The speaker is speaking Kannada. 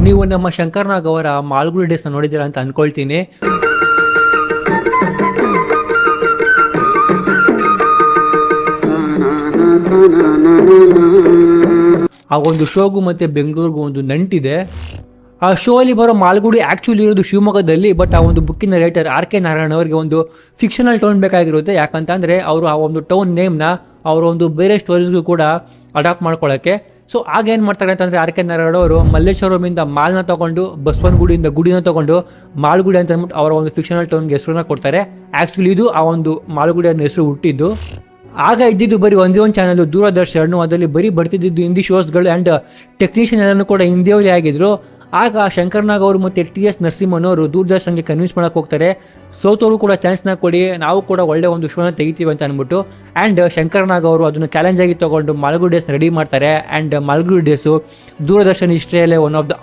ನೀವು ನಮ್ಮ ಶಂಕರ್ನಾಗ್ ಅವರ ಮಾಲ್ಗುಡಿ ಡೇಸ್ನ ನೋಡಿದ್ದೀರಾ ಅಂತ ಅನ್ಕೊಳ್ತೀನಿ. ಆ ಒಂದು ಶೋಗೂ ಮತ್ತೆ ಬೆಂಗಳೂರಿಗೂ ಒಂದು ನಂಟಿದೆ. ಆ ಶೋ ಅಲ್ಲಿ ಬರೋ ಮಾಲ್ಗುಡಿ ಆ್ಯಕ್ಚುಲಿ ಇರೋದು ಶಿವಮೊಗ್ಗದಲ್ಲಿ, ಬಟ್ ಆ ಒಂದು ಬುಕ್ಕಿನ ರೈಟರ್ ಆರ್ ಕೆ ನಾರಾಯಣ್ ಅವರಿಗೆ ಒಂದು ಫಿಕ್ಷನಲ್ ಟೌನ್ ಬೇಕಾಗಿರುತ್ತೆ. ಯಾಕಂತಂದರೆ ಅವರು ಆ ಒಂದು ಟೌನ್ ನೇಮ್ನ ಅವರ ಒಂದು ಬೇರೆ ಸ್ಟೋರೀಸ್ಗೂ ಕೂಡ ಅಡಾಪ್ಟ್ ಮಾಡ್ಕೊಳ್ಳೋಕ್ಕೆ. ಸೊ ಆಗ ಏನು ಮಾಡ್ತಾರೆ ಅಂತಂದರೆ ಆರ್ ಕೆ ನಾರಾಯಣ್ ಅವರು ಮಲ್ಲೇಶ್ವರಮಿಂದ ಮಾಲ್ನ ತೊಗೊಂಡು ಬಸವನಗುಡಿಯಿಂದ ಗುಡಿನ ತೊಗೊಂಡು ಮಾಲ್ಗುಡಿ ಅಂತ ಅಂದ್ಬಿಟ್ಟು ಅವರ ಒಂದು ಫಿಕ್ಷನಲ್ ಟೌನ್ಗೆ ಹೆಸರನ್ನ ಕೊಡ್ತಾರೆ. ಆ್ಯಕ್ಚುಲಿ ಇದು ಆ ಒಂದು ಮಾಲ್ಗುಡಿ ಅನ್ನೋ ಹೆಸರು ಹುಟ್ಟಿದ್ದು. ಆಗ ಇದ್ದಿದ್ದು ಬರೀ ಒಂದೇ ಒಂದು ಚಾನಲ್ ದೂರದರ್ಶನ್, ಅದರಲ್ಲಿ ಬರೀ ಬರ್ತಿದ್ದು ಹಿಂದಿ ಶೋಸ್ಗಳು ಆ್ಯಂಡ್ ಟೆಕ್ನಿಷಿಯನ್ ಎಲ್ಲನೂ ಕೂಡ ಹಿಂದಿಯವರೇ ಆಗಿದ್ರು. ಆಗ ಶಂಕರ್ನಾಗ್ ಅವರು ಮತ್ತು ಟಿ ಎಸ್ ನರಸಿಂಹನವರು ದೂರದರ್ಶನ್ಗೆ ಕನ್ವಿನ್ಸ್ ಮಾಡೋಕೆ ಹೋಗ್ತಾರೆ, ಸೋತವರು ಕೂಡ ಚಾನ್ಸ್ನ ಕೊಡಿ, ನಾವು ಕೂಡ ಒಳ್ಳೆ ಒಂದು ಶೋನ ತೆಗಿತೀವಿ ಅಂತ ಅಂದ್ಬಿಟ್ಟು. ಆ್ಯಂಡ್ ಶಂಕರ್ನಾಗ್ ಅವರು ಅದನ್ನು ಚಾಲೆಂಜ್ ಆಗಿ ತೊಗೊಂಡು ಮಾಲ್ಗುಡಿ ಡೇಸ್ ರೆಡಿ ಮಾಡ್ತಾರೆ. ಆ್ಯಂಡ್ ಮಾಲ್ಗುಡಿ ಡೇಸು ದೂರದರ್ಶನ್ ಹಿಸ್ಟ್ರಿಯಲ್ಲೇ ಒನ್ ಆಫ್ ದ